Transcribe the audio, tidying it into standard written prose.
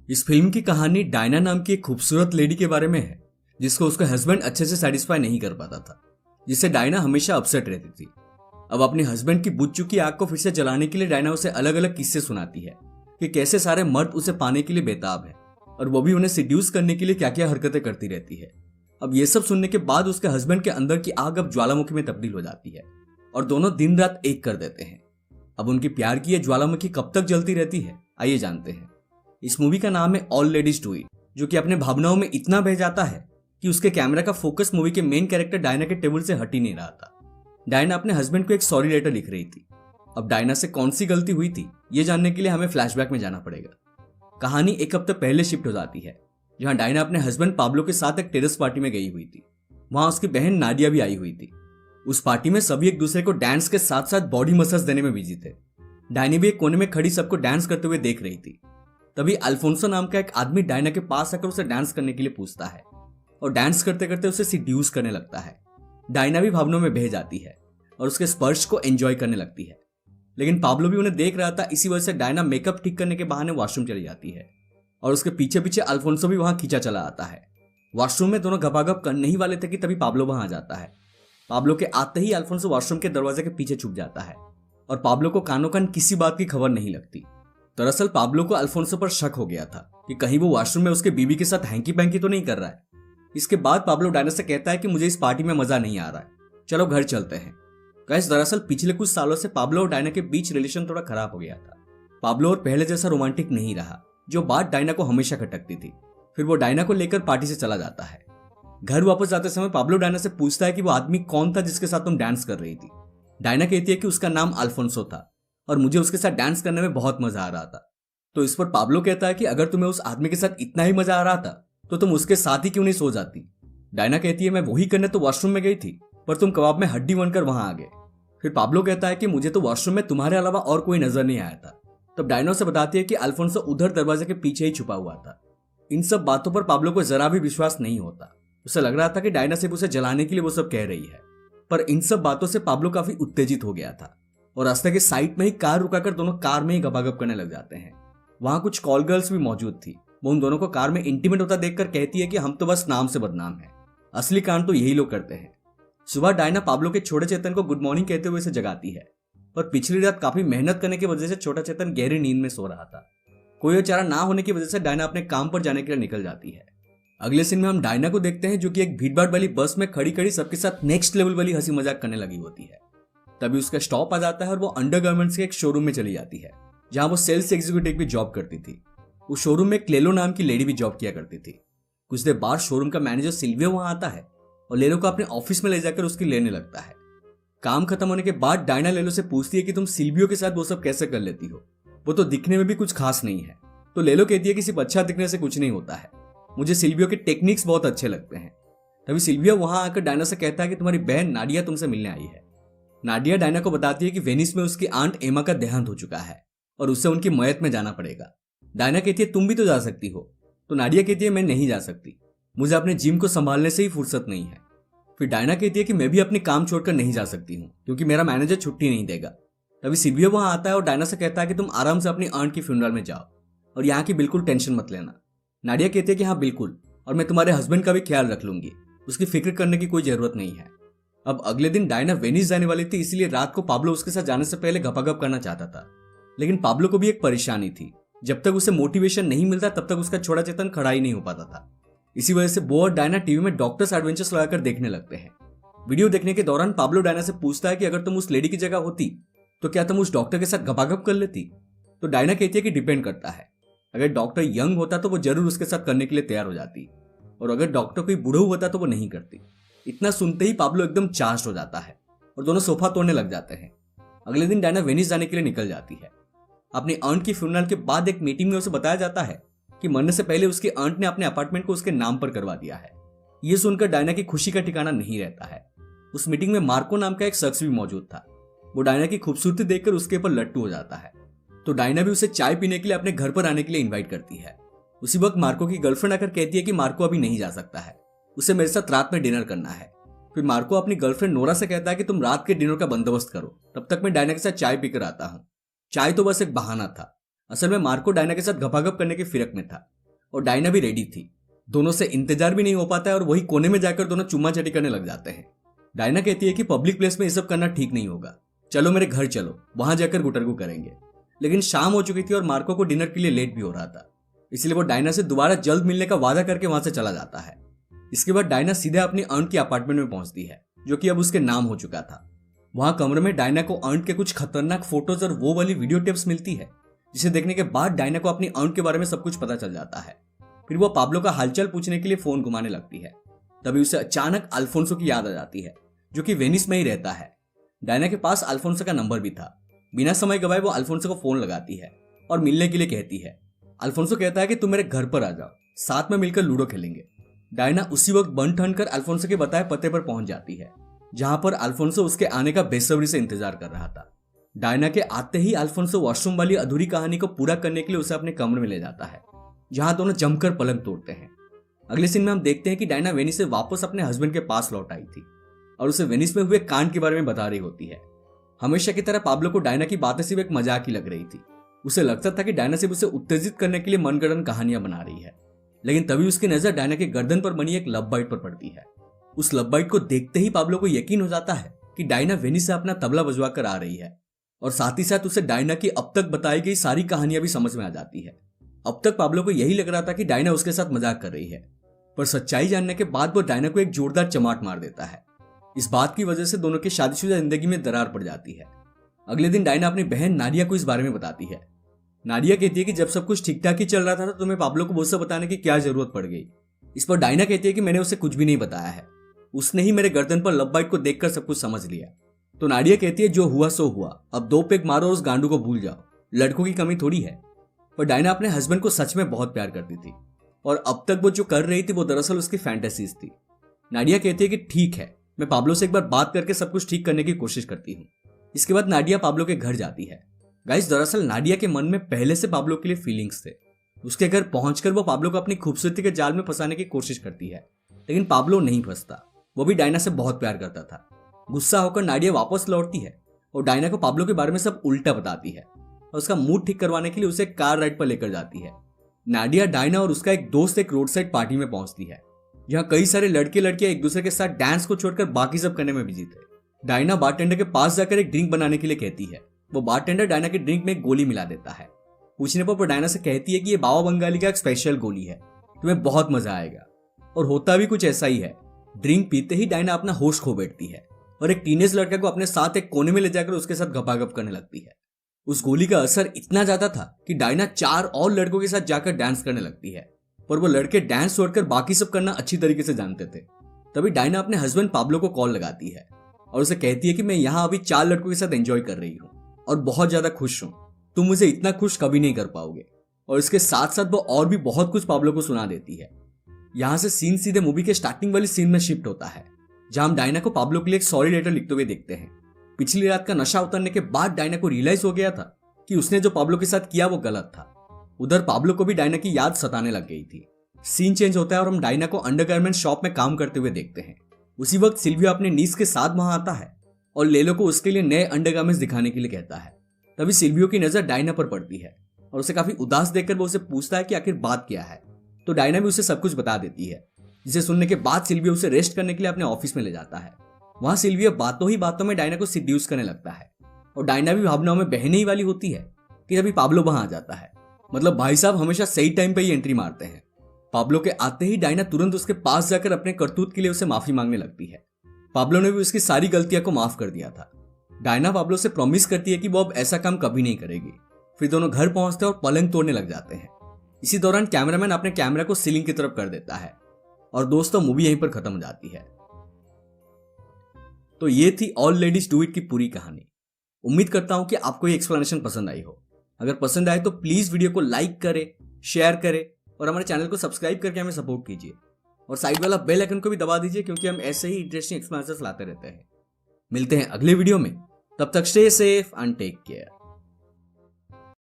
इस फिल्म की कहानी डायना नाम की एक खूबसूरत लेडी के बारे में है जिसको उसका हस्बैंड अच्छे से सेटिस्फाई नहीं कर पाता था, जिससे डायना हमेशा अपसेट रहती थी। अब अपने हस्बैंड की बुझ चुकी आग को फिर से जलाने के लिए डायना उसे अलग अलग किस्से सुनाती है कि कैसे सारे मर्द उसे पाने के लिए बेताब है और वो भी उन्हें सिड्यूस करने के लिए क्या क्या हरकतें करती रहती है। अब ये सब सुनने के बाद उसके हस्बैंड के अंदर की आग अब ज्वालामुखी में तब्दील हो जाती है और दोनों दिन रात एक कर देते हैं। अब उनकी प्यार की यह ज्वालामुखी कब तक जलती रहती है, आइए जानते हैं। इस मूवी का नाम है ऑल लेडीज डू इट, जो कि अपने भावनाओं में इतना बह जाता है कि उसके कैमरा का फोकस मूवी के मेन कैरेक्टर डायना के टेबल से हट ही नहीं रहा था। डायना अपने हस्बैंड को एक सॉरी लेटर लिख रही थी। अब डायना से कौन सी गलती हुई थी ये जानने के लिए हमें फ्लैशबैक में जाना पड़ेगा। कहानी एक हफ्ते पहले शिफ्ट हो जाती है, जहां डायना अपने हस्बैंड पाब्लो के साथ एक टेरेस पार्टी में गई हुई थी। वहां उसकी बहन नाडिया भी आई हुई थी। उस पार्टी में सभी एक दूसरे को डांस के साथ साथ बॉडी मसाज देने में बिजी थे। डायनी भी एक कोने में खड़ी सबको डांस करते हुए देख रही थी। तभी अल्फोंसो नाम का एक आदमी डायना के पास आकर उसे डांस करने के लिए पूछता है और डांस करते करते उसे सिड्यूस करने लगता है। डायना भी भावनाओं में बह जाती है और उसके स्पर्श को एंजॉय करने लगती है। लेकिन पाब्लो भी उन्हें देख रहा था, इसी वजह से डायना मेकअप ठीक करने के बहाने वॉशरूम चली जाती है और उसके पीछे पीछे अल्फोंसो भी वहां खींचा चला आता है। वॉशरूम में दोनों गपागप करने ही वाले थे कि तभी पाब्लो वहां आ जाता है। पाब्लो के आते ही अल्फोंसो वॉशरूम के दरवाजे के पीछे छुप जाता है और पाब्लो को कानो कान किसी बात की खबर नहीं लगती। दरअसल पाब्लो को अल्फोंसो पर शक हो गया था कि कहीं वो वॉशरूम में उसके बीवी के साथ हैंकी पैंकी तो नहीं कर रहा है। इसके बाद पाब्लो डायना से कहता है कि मुझे इस पार्टी में मजा नहीं आ रहा है, चलो घर चलते हैं। गाइस, दरअसल पिछले कुछ सालों से पाब्लो और डायना के बीच रिलेशन थोड़ा खराब हो गया था। पाब्लो और पहले जैसा रोमांटिक नहीं रहा, जो बात डायना को हमेशा खटकती थी। फिर वो डायना को लेकर पार्टी से चला जाता है। घर वापस जाते समय पाब्लो डायना से पूछता है कि वो आदमी कौन था जिसके साथ तुम डांस कर रही थी। डायना कहती है कि उसका नाम अल्फोंसो था और मुझे उसके साथ डांस करने में बहुत मजा आ रहा था। तो इस पर पाब्लो कहता है कि अगर तुम्हें उस आदमी के साथ इतना ही मजा आ रहा था तो तुम उसके साथ ही क्यों नहीं सो जाती। डायना कहती है मैं वही करने तो वॉशरूम में गई थी, पर तुम कबाब में हड्डी बनकर वहां आ गए। फिर पाब्लो कहता है कि मुझे तो वॉशरूम में तुम्हारे अलावा और कोई नजर नहीं आया था। तब डायना से बताती है कि अल्फोंसो उधर दरवाजे के पीछे ही छुपा हुआ था। इन सब बातों पर पाब्लो को जरा भी विश्वास नहीं होता। उसे लग रहा था कि डायना सिर्फ उसे जलाने के लिए वो सब कह रही है। पर इन सब बातों से पाब्लो काफी उत्तेजित हो गया था और रास्ते के साइड में ही कार रुकाकर दोनों कार में ही गपागप करने लग जाते हैं। वहां कुछ कॉल गर्ल्स भी मौजूद थी। वो उन दोनों को कार में इंटीमेट होता देखकर कहती है कि हम तो बस नाम से बदनाम हैं, असली कांड तो यही लोग करते हैं। सुबह डायना पाब्लो के छोटे चेतन को गुड मॉर्निंग कहते हुए इसे जगाती है, पर पिछली रात काफी मेहनत करने की वजह से छोटा चेतन गहरी नींद में सो रहा था। कोई चारा ना होने की वजह से डायना अपने काम पर जाने के लिए निकल जाती है। अगले सीन में हम डायना को देखते हैं जो कि एक भीड़भाड़ वाली बस में खड़ी खड़ी सबके साथ नेक्स्ट लेवल वाली हंसी मजाक करने लगी होती है। तभी उसका स्टॉप आ जाता है और वो अंडरगारमेंट्स के एक शोरूम में चली जाती है जहां वो सेल्स एग्जीक्यूटिव भी जॉब करती थी। उस शोरूम में क्लेलो नाम की लेडी भी जॉब किया करती थी। कुछ देर बाद शोरूम का मैनेजर सिल्वियो वहां आता है और लेलो को अपने ऑफिस में ले जाकर उसकी लेने लगता है। काम खत्म होने के बाद डायना लेलो से पूछती है कि तुम सिल्वियो के साथ वो सब कैसे कर लेती हो, वो तो दिखने में भी कुछ खास नहीं है। तो लेलो कहती है कि सिर्फ अच्छा दिखने से कुछ नहीं होता है, मुझे सिल्वियो के टेक्निक्स बहुत अच्छे लगते हैं। तभी सिल्वियो वहां आकर डायना से कहता है कि तुम्हारी बहन नाडिया तुमसे मिलने आई है। नाडिया डायना को बताती है कि वेनिस में उसकी आंट एमा का देहांत हो चुका है और उससे उनकी मयत में जाना पड़ेगा। डायना कहती है तुम भी तो जा सकती हो। तो नाडिया कहती है मैं नहीं जा सकती, मुझे अपने जिम को संभालने से ही फुर्सत नहीं है। फिर डायना कहती है कि मैं भी अपने काम छोड़कर नहीं जा सकती हूँ क्योंकि मेरा मैनेजर छुट्टी नहीं देगा। तभी सिल्वियो वहां आता है और डायना से कहता है कि तुम आराम से अपनी आंट की फ्यूनरल में जाओ और यहाँ की बिल्कुल टेंशन मत लेना। नाडिया कहती है कि हाँ बिल्कुल, और मैं तुम्हारे हस्बैंड का भी ख्याल रख लूंगी, उसकी फिक्र करने की कोई जरूरत नहीं है। अब अगले दिन डायना वेनिस जाने वाली थी, इसलिए रात को पाब्लो उसके साथ जाने से पहले गपागप करना चाहता था। लेकिन पाब्लो को भी एक परेशानी थी, जब तक उसे मोटिवेशन नहीं मिलता तब तक उसका छोटा चेतन खड़ा ही नहीं हो पाता था। इसी वजह से वो और डायना टीवी में डॉक्टर्स एडवेंचर्स लगाकर देखने लगते हैं। वीडियो देखने के दौरान पाब्लो डायना से पूछता है कि अगर तुम उस लेडी की जगह होती तो क्या तुम उस डॉक्टर के साथ गपागप कर लेती। तो डायना कहती है कि डिपेंड करता है, अगर डॉक्टर यंग होता तो वो जरूर उसके साथ करने के लिए तैयार हो जाती, और अगर डॉक्टर कोई बूढ़ा होता तो वो नहीं करती। इतना सुनते ही पाब्लो एकदम चार्ज हो जाता है और दोनों सोफा तोड़ने लग जाते हैं। अगले दिन डायना वेनिस जाने के लिए निकल जाती है। अपनी आंट की फ्यूनरल के बाद एक मीटिंग में उसे बताया जाता है कि मरने से पहले उसकी आंट ने अपने अपार्टमेंट को उसके नाम पर करवा दिया है। यह सुनकर डायना की खुशी का ठिकाना नहीं रहता है। उस मीटिंग में मार्को नाम का एक शख्स भी मौजूद था। वो डायना की खूबसूरती देखकर उसके ऊपर लट्टू हो जाता है। तो डायना भी उसे चाय पीने के लिए अपने घर पर आने के लिए इन्वाइट करती है। उसी वक्त मार्को की गर्लफ्रेंड आकर कहती है कि मार्को अभी नहीं जा सकता है, उसे मेरे साथ रात में डिनर करना है। फिर मार्को अपनी गर्लफ्रेंड नोरा से कहता है कि तुम रात के डिनर का बंदोबस्त करो, तब तक मैं डायना के साथ चाय पीकर आता हूँ। चाय तो बस एक बहाना था, असल में मार्को डायना के साथ गपागप करने की फिरक में था। और डायना भी रेडी थी। दोनों से इंतजार भी नहीं हो पाता है और वही कोने में जाकर दोनों चुम्मा चटी करने लग जाते हैं। डायना कहती है कि पब्लिक प्लेस में ये सब करना ठीक नहीं होगा, चलो मेरे घर चलो, वहां जाकर गुटरगू करेंगे। लेकिन शाम हो चुकी थी और मार्को को डिनर के लिए लेट भी हो रहा था, इसलिए वो डायना से दोबारा जल्द मिलने का वादा करके वहां से चला जाता है। इसके बाद डायना सीधे अपनी अर्न की अपार्टमेंट में पहुंचती है, जो कि अब उसके नाम हो चुका था। वहां कमरे में डायना को अर्न के कुछ खतरनाक फोटोज और वो वाली वीडियो टेप्स मिलती है, जिसे देखने के बाद डायना को अपनी अर्न के बारे में सब कुछ पता चल जाता है। फिर वो पाब्लो का हालचाल पूछने के लिए फोन घुमाने लगती है। तभी उसे अचानक अल्फोंसो की याद आ जाती है, जो कि वेनिस में ही रहता है। डायना के पास अल्फोंसो का नंबर भी था। बिना समय गवाए वो अल्फोंसो को फोन लगाती है और मिलने के लिए कहती है। अल्फोंसो कहता है कि तुम मेरे घर पर आ जाओ, साथ में मिलकर लूडो खेलेंगे। डायना उसी वक्त बन ठन कर अल्फोंसो के बताए पते पर पहुंच जाती है, जहां पर अल्फोंसो उसके आने का बेसब्री से इंतजार कर रहा था। डायना के आते ही अल्फोंसो वॉशरूम वाली अधूरी कहानी को पूरा करने के लिए उसे अपने कमरे में ले जाता है, जहां दोनों जमकर पलंग तोड़ते हैं। अगले सीन में हम देखते हैं कि डायना वेनिस से वापस अपने हस्बैंड के पास लौट आई थी और उसे वेनिस में हुए कांड के बारे में बता रही होती है। हमेशा की तरह पाब्लो को डायना की बातें सिर्फ एक मजाक ही लग रही थी। उसे लगता था कि डायना सिर्फ उसे उत्तेजित करने के लिए मनगढ़ंत कहानियां बना रही है। लेकिन तभी उसकी नजर डायना के गर्दन पर बनी एक लव बाइट पर पड़ती है। उस लव बाइट को देखते ही पाब्लो को यकीन हो जाता है कि डायना वेनिस से अपना तबला बजवा कर आ रही है, और साथ ही साथ उसे डायना की अब तक बताई गई सारी कहानियां भी समझ में आ जाती है। अब तक पाब्लो को यही लग रहा था कि डायना उसके साथ मजाक कर रही है, पर सच्चाई जानने के बाद वो डायना को एक जोरदार चमाट मार देता है। इस बात की वजह से दोनों की शादीशुदा जिंदगी में दरार पड़ जाती है। अगले दिन डायना अपनी बहन नाडिया को इस बारे में बताती है। नाडिया कहती है कि जब सब कुछ ठीक ठाक ही चल रहा था तो तुम्हें पाब्लो को वो सब बताने की क्या जरूरत पड़ गई। इस पर डायना कहती है कि मैंने उसे कुछ भी नहीं बताया है, उसने ही मेरे गर्दन पर लव बाइट को देखकर सब कुछ समझ लिया। तो नाडिया कहती है जो हुआ सो हुआ, अब 2 पेग मारो और उस गांडू को भूल जाओ, लड़कों की कमी थोड़ी है। पर डायना अपने हस्बैंड को सच में बहुत प्यार करती थी, और अब तक वो जो कर रही थी वो दरअसल उसकी फैंटेसीज थी। नाडिया कहती है कि ठीक है, मैं पाब्लो से एक बार बात करके सब कुछ ठीक करने की कोशिश करती हूँ। इसके बाद नाडिया पाब्लो के घर जाती है। गाइस, दरअसल नाडिया के मन में पहले से पाब्लो के लिए फीलिंग्स थे। उसके घर पहुंचकर वो पाब्लो को अपनी खूबसूरती के जाल में फंसाने की कोशिश करती है, लेकिन पाब्लो नहीं फंसता। वो भी डायना से बहुत प्यार करता था। गुस्सा होकर नाडिया वापस लौटती है और डायना को पाब्लो के बारे में सब उल्टा बताती है, और उसका मूड ठीक करवाने के लिए उसे कार राइड पर लेकर जाती है। नाडिया, डायना और उसका एक दोस्त एक रोड साइड पार्टी में पहुंचती है, जहां कई सारे लड़के लड़कियां एक दूसरे के साथ डांस को छोड़कर बाकी सब करने में बिजी थे। डायना बारटेंडर के पास जाकर एक ड्रिंक बनाने के लिए कहती है। वो बारटेंडर डायना के ड्रिंक में एक गोली मिला देता है। पूछने पर वो डायना से कहती है कि ये बाबा बंगाली का एक स्पेशल गोली है, तुम्हें बहुत मजा आएगा। और होता भी कुछ ऐसा ही है। ड्रिंक पीते ही डायना अपना होश खो बैठती है और एक टीनेज लड़के को अपने साथ एक कोने में ले जाकर उसके साथ गपागप करने लगती है। उस गोली का असर इतना ज्यादा था कि डायना 4 और लड़कों के साथ जाकर डांस करने लगती है, पर वो लड़के डांस छोड़कर बाकी सब करना अच्छी तरीके से जानते थे। तभी डायना अपने हस्बैंड पाब्लो को कॉल लगाती है और उसे कहती है कि मैं यहाँ अभी 4 लड़कों के साथ एंजॉय कर रही हूँ और बहुत ज्यादा खुश हूँ, तुम मुझे इतना खुश कभी नहीं कर पाओगे। और इसके साथ साथ वो और भी बहुत कुछ पाब्लो को सुना देती है। यहाँ से सीन सीधे मूवी के स्टार्टिंग वाली सीन में शिफ्ट होता है, जहां हम डायना को पाब्लो के लिए एक सॉरी लेटर लिखते हुए देखते हैं। पिछली रात का नशा उतरने के बाद डायना को रियलाइज हो गया था कि उसने जो पाब्लो के साथ किया वो गलत था। उधर पाब्लो को भी डायना की याद सताने लग गई थी। सीन चेंज होता है और हम डायना को अंडरगारमेंट शॉप में काम करते हुए देखते हैं। उसी वक्त सिल्वियो अपने नीस के साथ वहां आता है और लेलो को उसके लिए नए अंडरगारमेंट्स दिखाने के लिए कहता है। तभी सिल्वियो की नजर डायना पर पड़ती है और उसे काफी उदास देखकर वो उसे पूछता है कि आखिर बात क्या है। तो डायना भी उसे सब कुछ बता देती है, जिसे सुनने के बाद सिल्वियो उसे रेस्ट करने के लिए अपने ऑफिस में ले जाता है। वहां सिल्वियो बातों ही बातों में डायना को सिड्यूस करने लगता है और डायना भी भावनाओं में बहने ही वाली होती है कि तभी पाब्लो वहां आ जाता है। मतलब भाई साहब हमेशा सही टाइम पे ही एंट्री मारते हैं। पाब्लो के आते ही डायना तुरंत उसके पास जाकर अपने करतूत के लिए उसे माफी मांगने लगती है। पाब्लो ने भी उसकी सारी गलतियों को माफ कर दिया था। डायना पाब्लो से प्रॉमिस करती है कि वो अब ऐसा काम कभी नहीं करेगी। फिर दोनों घर पहुंचते हैं और पलंग तोड़ने लग जाते हैं। इसी दौरान कैमरामैन अपने कैमरा को सीलिंग की तरफ कर देता है और दोस्तों मूवी यहीं पर खत्म हो जाती है। तो ये थी ऑल लेडीज डू इट की पूरी कहानी। उम्मीद करता हूं कि आपको ये एक्सप्लेनेशन पसंद आई हो। अगर पसंद आए तो प्लीज वीडियो को लाइक करें, शेयर करें और हमारे चैनल को सब्सक्राइब करके हमें सपोर्ट कीजिए और साइड वाला बेल आइकन को भी दबा दीजिए, क्योंकि हम ऐसे ही इंटरेस्टिंग एक्सप्लेनेशंस लाते रहते हैं। मिलते हैं अगले वीडियो में, तब तक stay safe and take care.